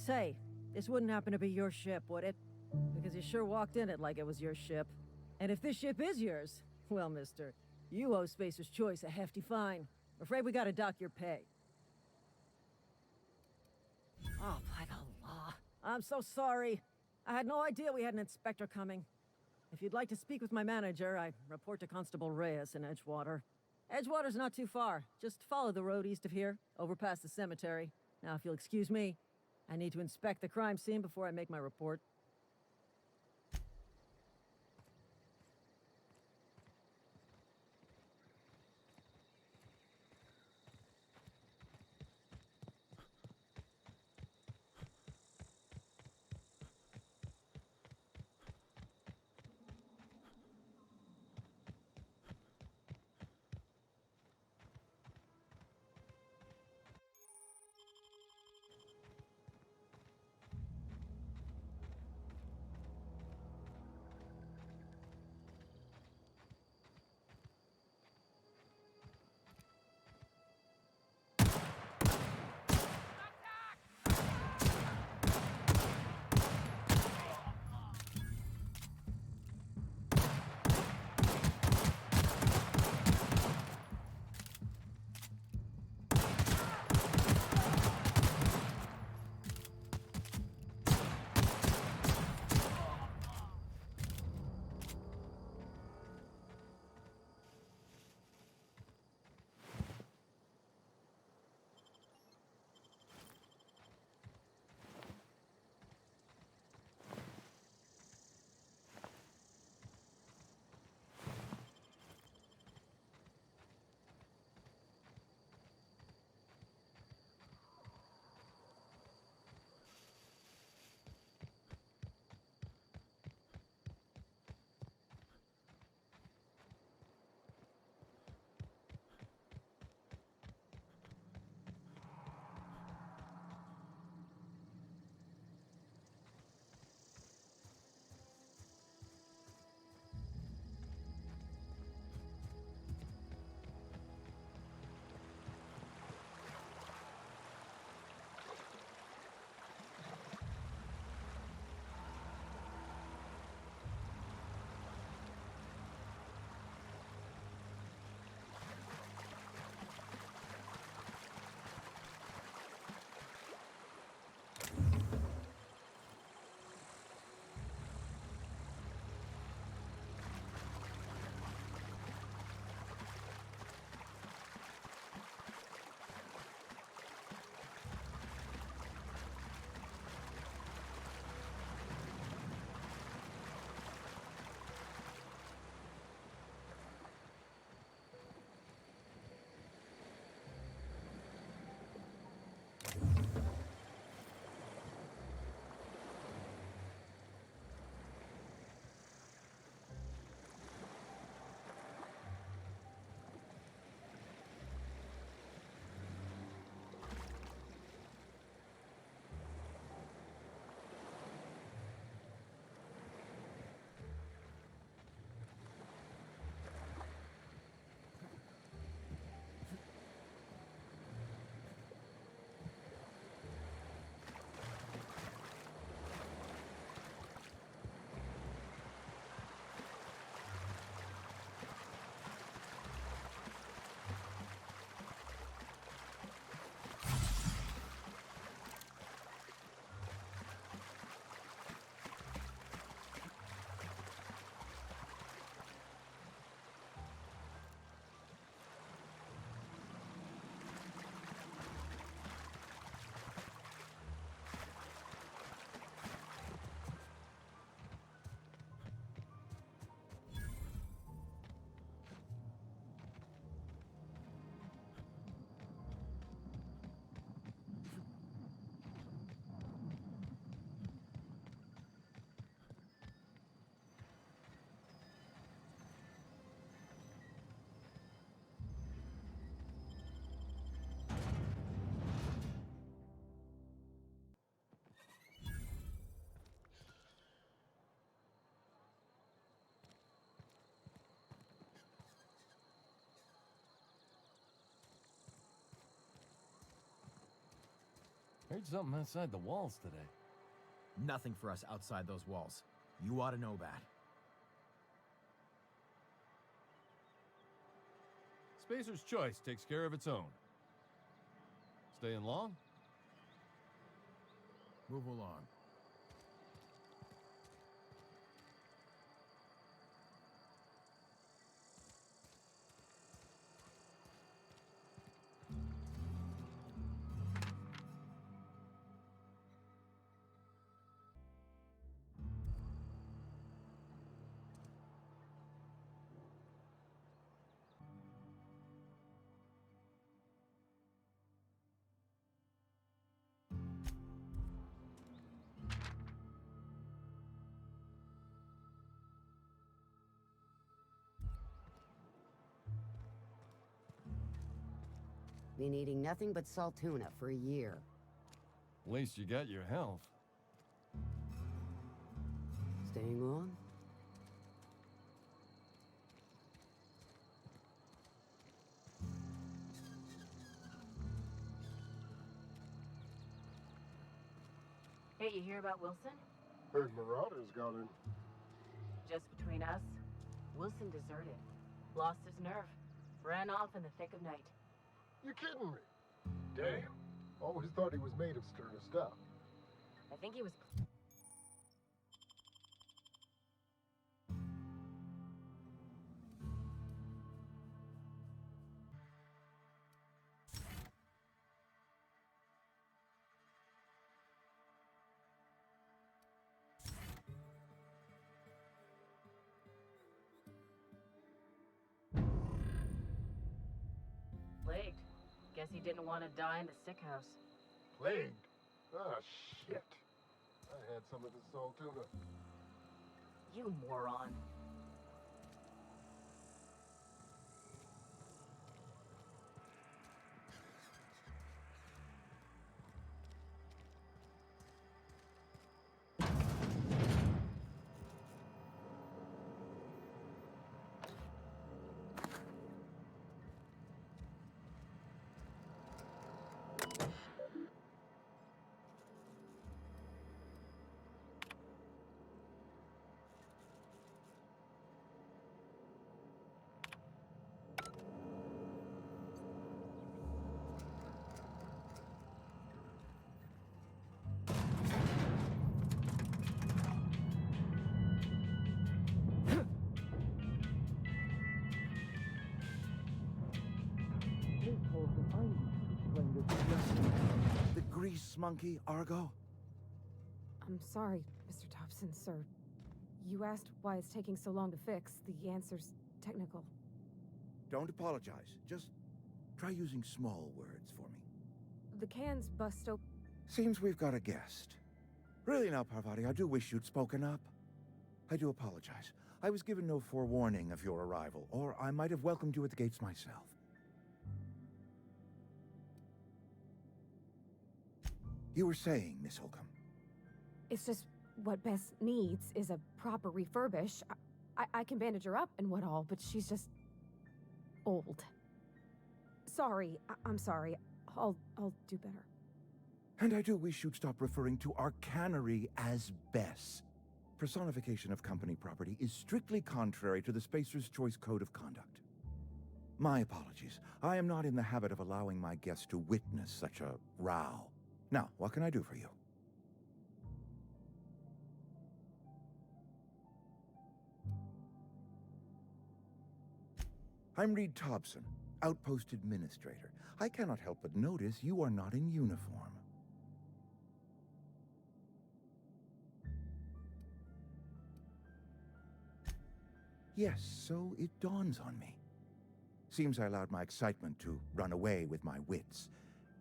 Say, this wouldn't happen to be your ship, would it? Because you sure walked in it like it was your ship. And if this ship is yours, well, mister, you owe Spacer's Choice a hefty fine. I'm afraid we gotta dock your pay. Oh, by the law. I'm so sorry. I had no idea we had an inspector coming. If you'd like to speak with my manager, I report to Constable Reyes in Edgewater. Edgewater's not too far. Just follow the road east of here, over past the cemetery. Now, if you'll excuse me, I need to inspect the crime scene before I make my report. Heard something outside the walls today. Nothing for us outside those walls. You ought to know that. Spacer's choice takes care of its own. Staying long? Move along. Been eating nothing but salt tuna for a year. At least you got your health. Staying long? Hey, you hear about Wilson? Heard Marauders got in. Just between us, Wilson deserted. Lost his nerve. Ran off in the thick of night. You kidding me? Damn. Always thought he was made of sterner stuff. I think he was... plagued. Guess he didn't want to die in the sick house. Plagued? Ah, shit. I had some of the salt tuna. You moron. The grease monkey, Argo? I'm sorry, Mr. Thompson, sir. You asked why it's taking so long to fix. The answer's technical. Don't apologize. Just try using small words for me. The cans bust open. Seems we've got a guest. Really now, Parvati, I do wish you'd spoken up. I do apologize. I was given no forewarning of your arrival, or I might have welcomed you at the gates myself. You were saying, Miss Holcomb. It's just what Bess needs is a proper refurbish. I can bandage her up and what all, but she's just old. Sorry, I'm sorry. I'll do better. And I do wish you'd stop referring to our cannery as Bess. Personification of company property is strictly contrary to the Spacer's Choice Code of Conduct. My apologies. I am not in the habit of allowing my guests to witness such a row. Now, what can I do for you? I'm Reed Thompson, Outpost Administrator. I cannot help but notice you are not in uniform. Yes, so it dawns on me. Seems I allowed my excitement to run away with my wits.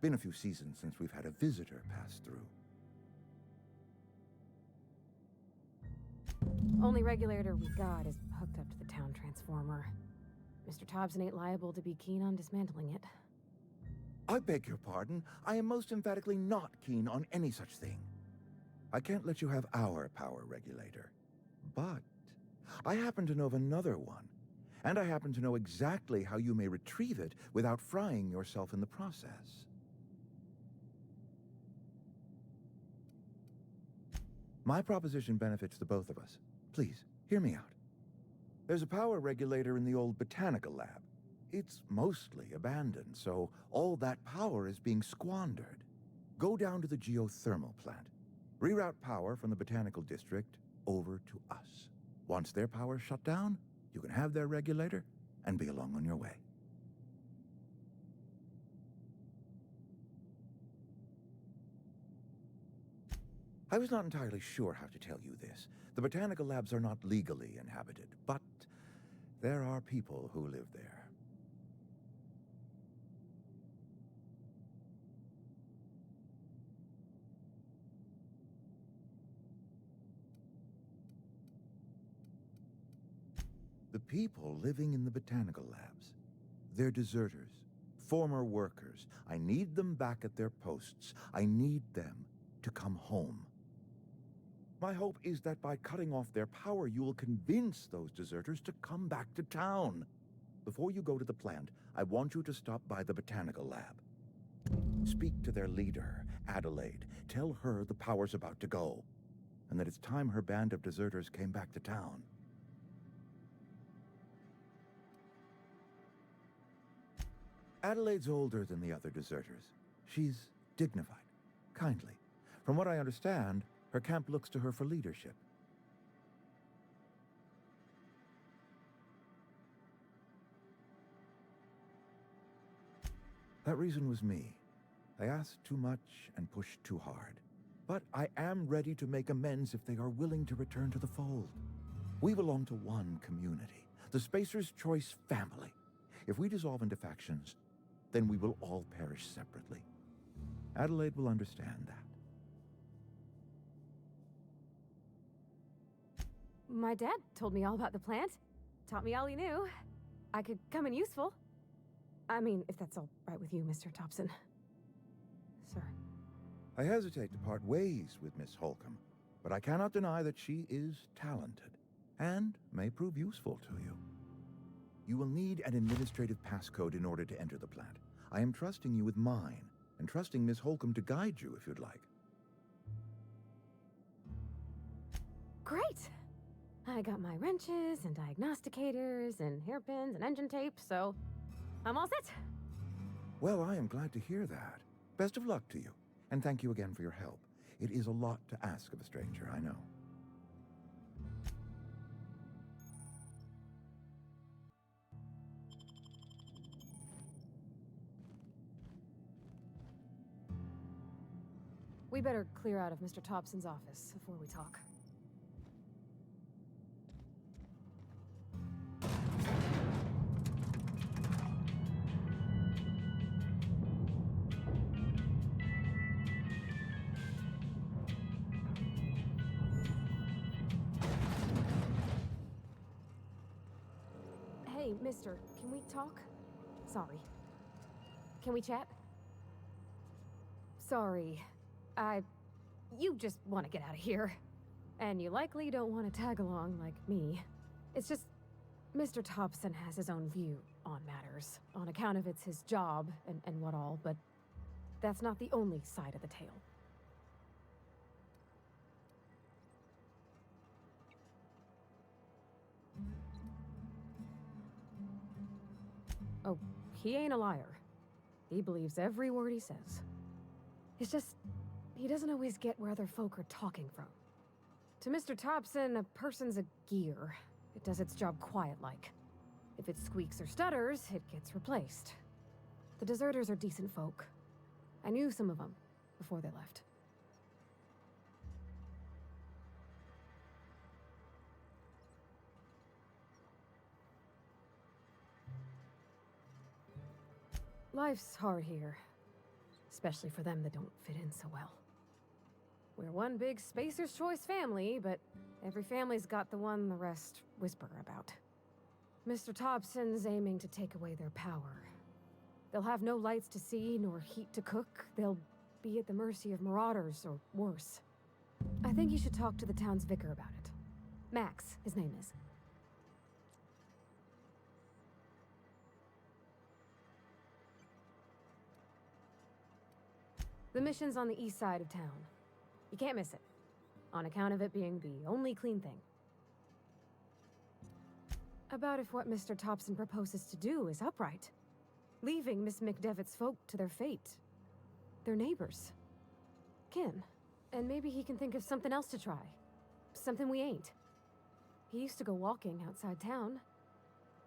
Been a few seasons since we've had a visitor pass through. Only regulator we got is hooked up to the town transformer. Mr. Thompson ain't liable to be keen on dismantling it. I beg your pardon. I am most emphatically not keen on any such thing. I can't let you have our power regulator. But I happen to know of another one. And I happen to know exactly how you may retrieve it without frying yourself in the process. My proposition benefits the both of us. Please, hear me out. There's a power regulator in the old botanical lab. It's mostly abandoned, so all that power is being squandered. Go down to the geothermal plant. Reroute power from the botanical district over to us. Once their power's shut down, you can have their regulator and be along on your way. I was not entirely sure how to tell you this. The botanical labs are not legally inhabited, but there are people who live there. The people living in the botanical labs, they're deserters, former workers. I need them back at their posts. I need them to come home. My hope is that by cutting off their power, you will convince those deserters to come back to town. Before you go to the plant, I want you to stop by the botanical lab. Speak to their leader, Adelaide. Tell her the power's about to go, and that it's time her band of deserters came back to town. Adelaide's older than the other deserters. She's dignified, kindly. From what I understand, her camp looks to her for leadership. That reason was me. I asked too much and pushed too hard. But I am ready to make amends if they are willing to return to the fold. We belong to one community, the Spacer's Choice family. If we dissolve into factions, then we will all perish separately. Adelaide will understand that. My dad told me all about the plant. Taught me all he knew. I could come in useful. I mean, if that's all right with you, Mr. Thompson. Sir. I hesitate to part ways with Miss Holcomb, but I cannot deny that she is talented and may prove useful to you. You will need an administrative passcode in order to enter the plant. I am trusting you with mine, and trusting Miss Holcomb to guide you if you'd like. Great! I got my wrenches and diagnosticators and hairpins and engine tape, so I'm all set. Well, I am glad to hear that. Best of luck to you, and thank you again for your help. It is a lot to ask of a stranger, I know. We better clear out of Mr. Thompson's office before we talk. Hey, mister, can we talk? Sorry. Can we chat? Sorry. You just want to get out of here. And you likely don't want to tag along like me. It's just, Mr. Thompson has his own view on matters, on account of it's his job and what all, but that's not the only side of the tale. Oh, he ain't a liar. He believes every word he says. It's just, he doesn't always get where other folk are talking from. To Mr. Thompson, a person's a gear. It does its job quiet-like. If it squeaks or stutters, it gets replaced. The deserters are decent folk. I knew some of them before they left. Life's hard here. Especially for them that don't fit in so well. We're one big Spacer's Choice family, but every family's got the one the rest whisper about. Mr. Thompson's aiming to take away their power. They'll have no lights to see, nor heat to cook. They'll be at the mercy of marauders, or worse. I think you should talk to the town's vicar about it. Max, his name is. The mission's on the east side of town. You can't miss it. on account of it being the only clean thing. About if what Mr. Thompson proposes to do is upright, leaving Miss McDevitt's folk to their fate. Their neighbors. Kin. And maybe he can think of something else to try. Something we ain't. He used to go walking outside town.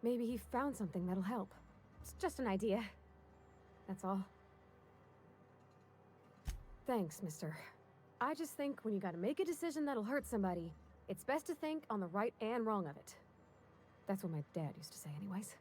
Maybe he found something that'll help. It's just an idea. That's all. Thanks, mister. I just think when you gotta make a decision that'll hurt somebody, it's best to think on the right and wrong of it. That's what my dad used to say anyways.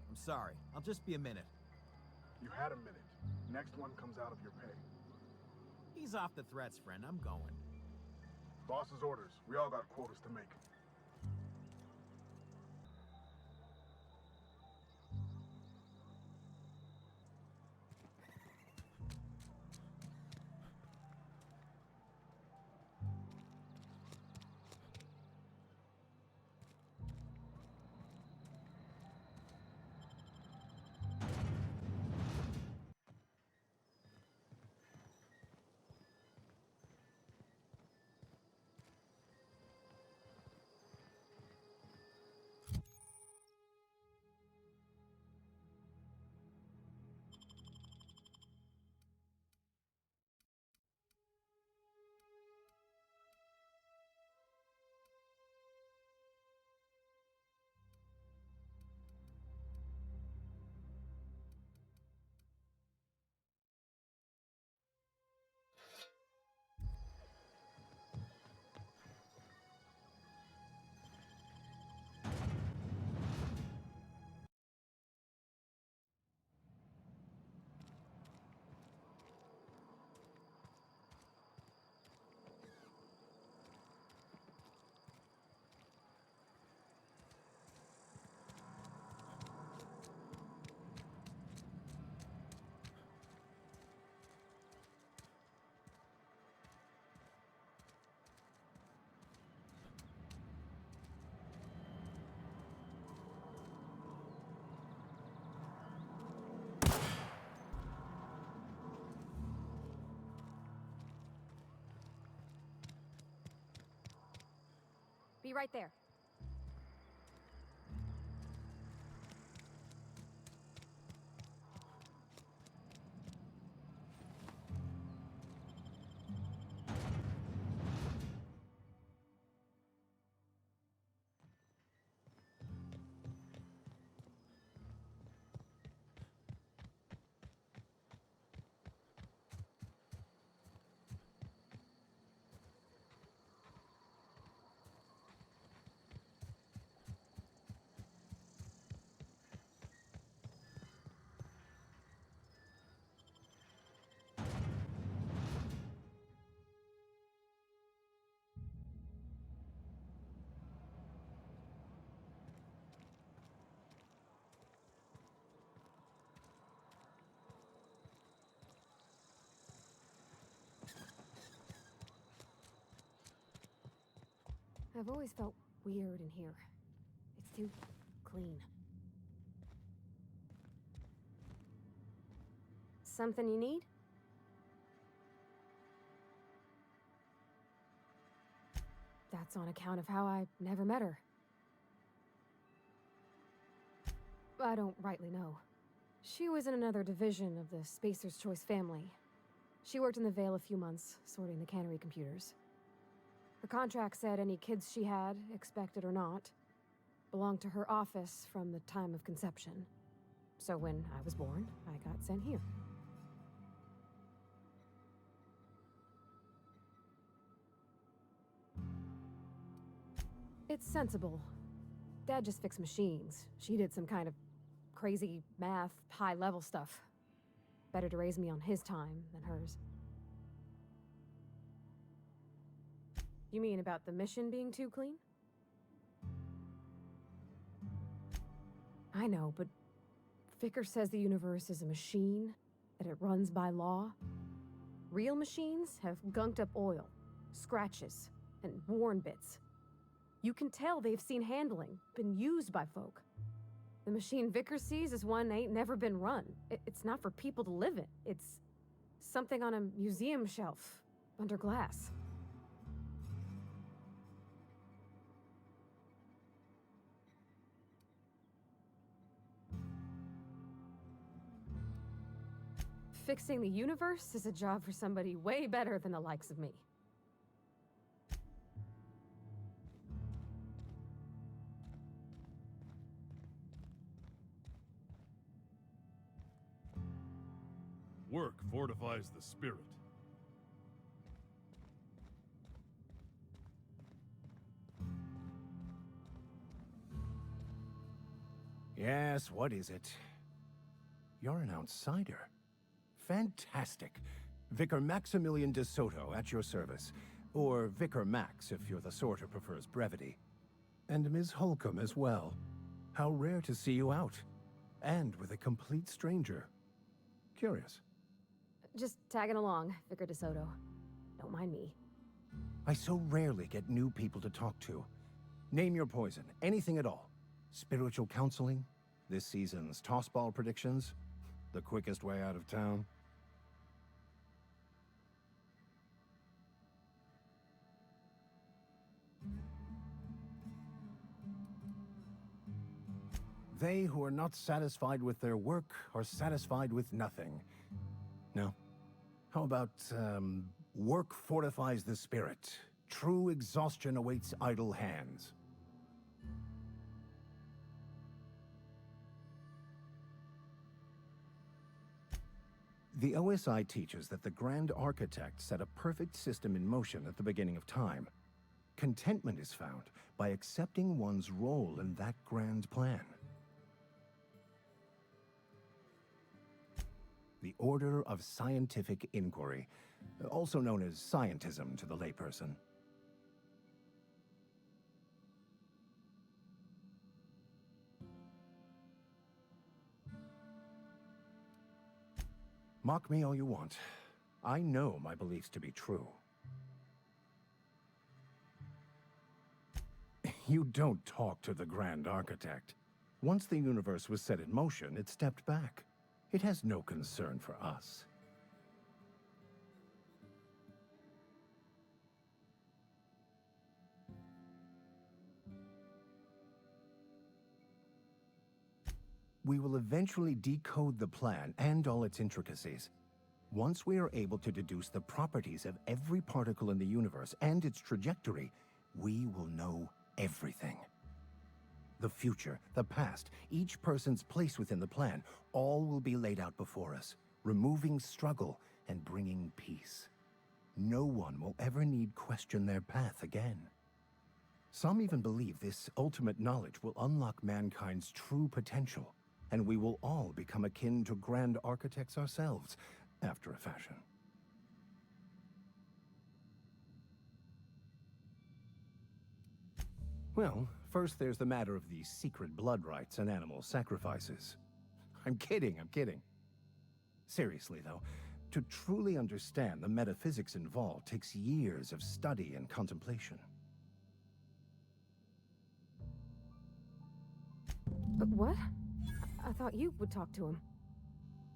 I'm sorry. I'll just be a minute. You had a minute. Next one comes out of your pay. Ease off the threats, friend. I'm going. Boss's orders. We all got quotas to make. Be right there. I've always felt weird in here. It's too clean. Something you need? That's on account of how I never met her. I don't rightly know. She was in another division of the Spacer's Choice family. She worked in the Vale a few months, sorting the cannery computers. Her contract said any kids she had, expected or not, belonged to her office from the time of conception. So when I was born, I got sent here. It's sensible. Dad just fixed machines. She did some kind of crazy math, high-level stuff. Better to raise me on his time than hers. You mean about the mission being too clean? I know, but Vicker says the universe is a machine, that it runs by law. Real machines have gunked up oil, scratches, and worn bits. You can tell they've seen handling, been used by folk. The machine Vickers sees is one ain't never been run. It's not for people to live in. It's something on a museum shelf, under glass. Fixing the universe is a job for somebody way better than the likes of me. Work fortifies the spirit. Yes, what is it? You're an outsider. Fantastic. Vicar Maximilian de Soto at your service. Or Vicar Max, if you're the sort who prefers brevity. And Ms. Holcomb as well. How rare to see you out. And with a complete stranger. Curious. Just tagging along, Vicar de Soto. Don't mind me. I so rarely get new people to talk to. Name your poison, anything at all. Spiritual counseling, this season's tossball predictions, the quickest way out of town. They who are not satisfied with their work are satisfied with nothing. No. How about, work fortifies the spirit. True exhaustion awaits idle hands. The OSI teaches that the Grand Architect set a perfect system in motion at the beginning of time. Contentment is found by accepting one's role in that grand plan. The Order of Scientific Inquiry, also known as scientism to the layperson. Mock me all you want. I know my beliefs to be true. You don't talk to the Grand Architect. Once the universe was set in motion, it stepped back. It has no concern for us. We will eventually decode the plan and all its intricacies. Once we are able to deduce the properties of every particle in the universe and its trajectory, we will know everything. The future, the past, each person's place within the plan, all will be laid out before us, removing struggle and bringing peace. No one will ever need question their path again. Some even believe this ultimate knowledge will unlock mankind's true potential, and we will all become akin to Grand Architects ourselves, after a fashion. Well, first there's the matter of the secret blood rites and animal sacrifices. I'm kidding. Seriously, though, to truly understand the metaphysics involved takes years of study and contemplation. But what? I thought you would talk to him.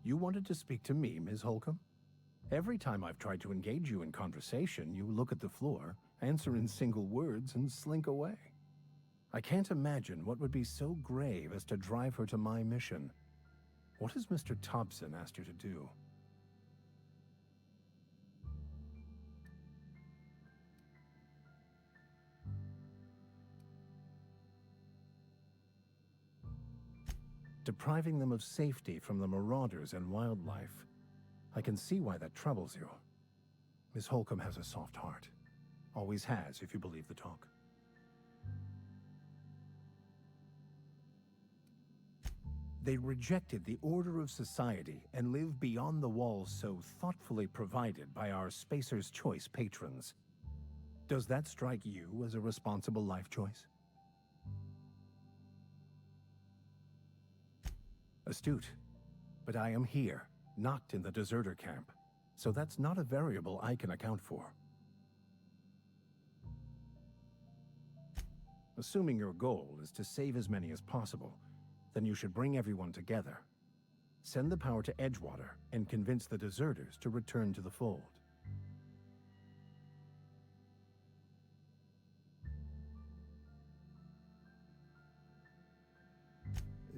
You wanted to speak to me, Ms. Holcomb? Every time I've tried to engage you in conversation, you look at the floor, answer in single words, and slink away. I can't imagine what would be so grave as to drive her to my mission. What has Mr. Thompson asked you to do? Depriving them of safety from the marauders and wildlife. I can see why that troubles you. Miss Holcomb has a soft heart. Always has, if you believe the talk. They rejected the order of society and live beyond the walls so thoughtfully provided by our Spacer's Choice patrons. Does that strike you as a responsible life choice? Astute. But I am here, not in the deserter camp, so that's not a variable I can account for. Assuming your goal is to save as many as possible, then you should bring everyone together. Send the power to Edgewater and convince the deserters to return to the fold.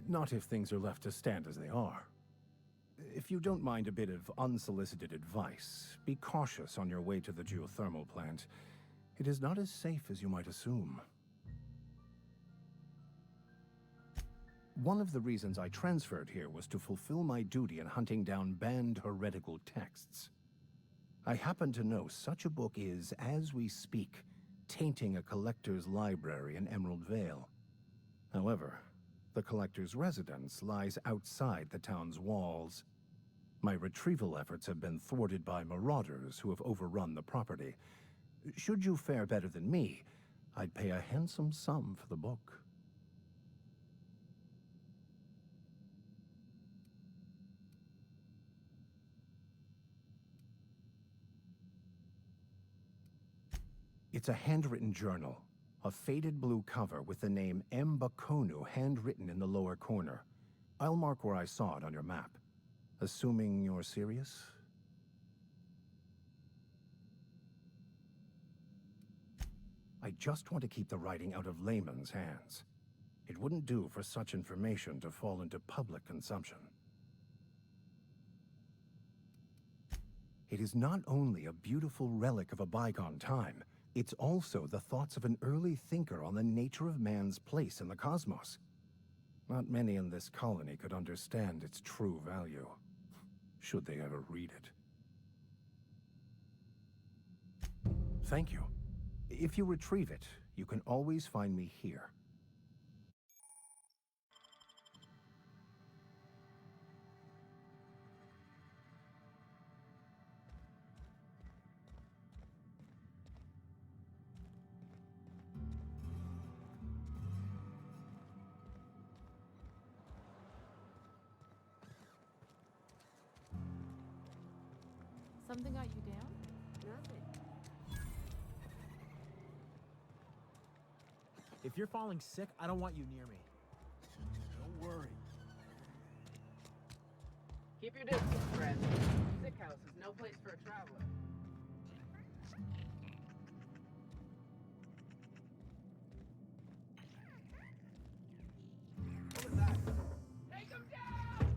Not if things are left to stand as they are. If you don't mind a bit of unsolicited advice, be cautious on your way to the geothermal plant. It is not as safe as you might assume. One of the reasons I transferred here was to fulfill my duty in hunting down banned heretical texts. I happen to know such a book is, as we speak, tainting a collector's library in Emerald Vale. However, the collector's residence lies outside the town's walls. My retrieval efforts have been thwarted by marauders who have overrun the property. Should you fare better than me, I'd pay a handsome sum for the book. It's a handwritten journal, a faded blue cover with the name M. Bakonu handwritten in the lower corner. I'll mark where I saw it on your map. Assuming you're serious? I just want to keep the writing out of layman's hands. It wouldn't do for such information to fall into public consumption. It is not only a beautiful relic of a bygone time, it's also the thoughts of an early thinker on the nature of man's place in the cosmos. Not many in this colony could understand its true value, should they ever read it. Thank you. If you retrieve it, you can always find me here. Something got you down? Nothing. If you're falling sick, I don't want you near me. Don't worry. Keep your distance, friend. Sick house is no place for a traveler. What was that? Take him down!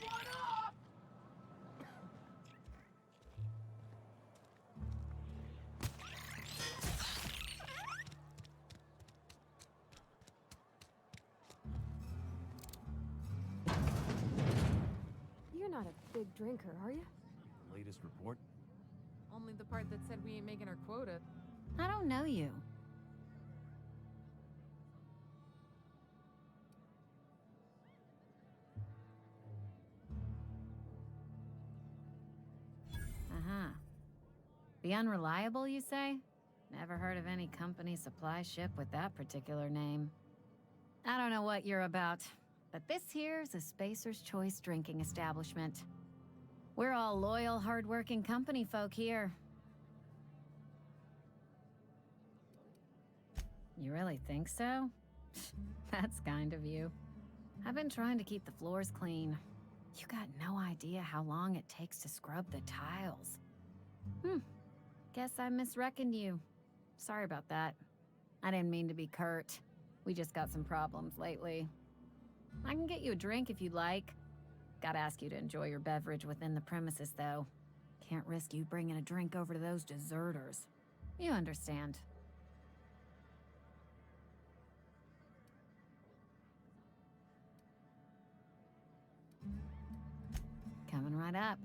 One off! You're not a big drinker, are you? The latest report? Only the part that said we ain't making our quota. I don't know you. Uh-huh. The Unreliable, you say? Never heard of any company supply ship with that particular name. I don't know what you're about, but this here's a Spacer's Choice drinking establishment. We're all loyal, hard-working company folk here. You really think so? That's kind of you. I've been trying to keep the floors clean. You got no idea how long it takes to scrub the tiles. Guess I misreckoned you. Sorry about that. I didn't mean to be curt. We just got some problems lately. I can get you a drink if you'd like. Gotta ask you to enjoy your beverage within the premises, though. Can't risk you bringing a drink over to those deserters. You understand. Coming right up.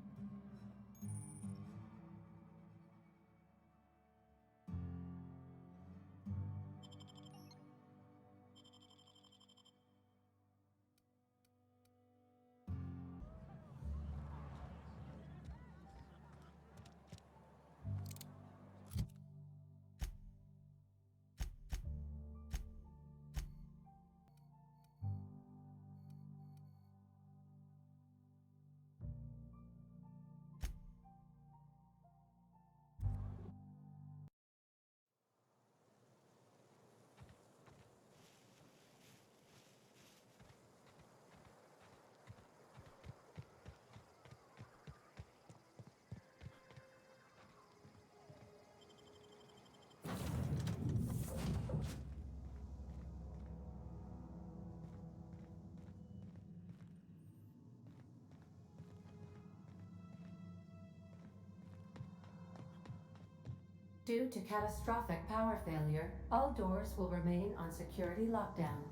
Due to catastrophic power failure, all doors will remain on security lockdown.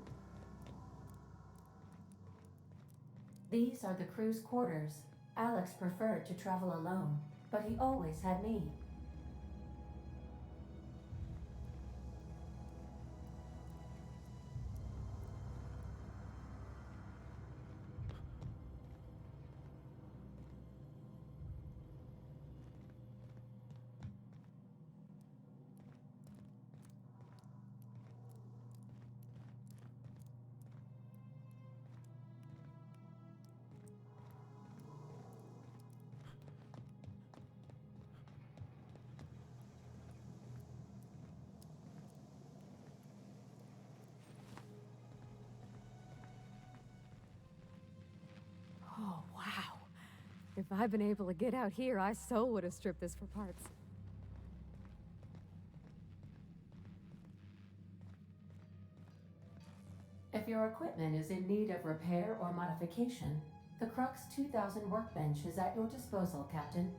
These are the crew's quarters. Alex preferred to travel alone, but he always had me. Oh, wow. If I'd been able to get out here, I so would have stripped this for parts. If your equipment is in need of repair or modification, the Crux 2000 workbench is at your disposal, Captain.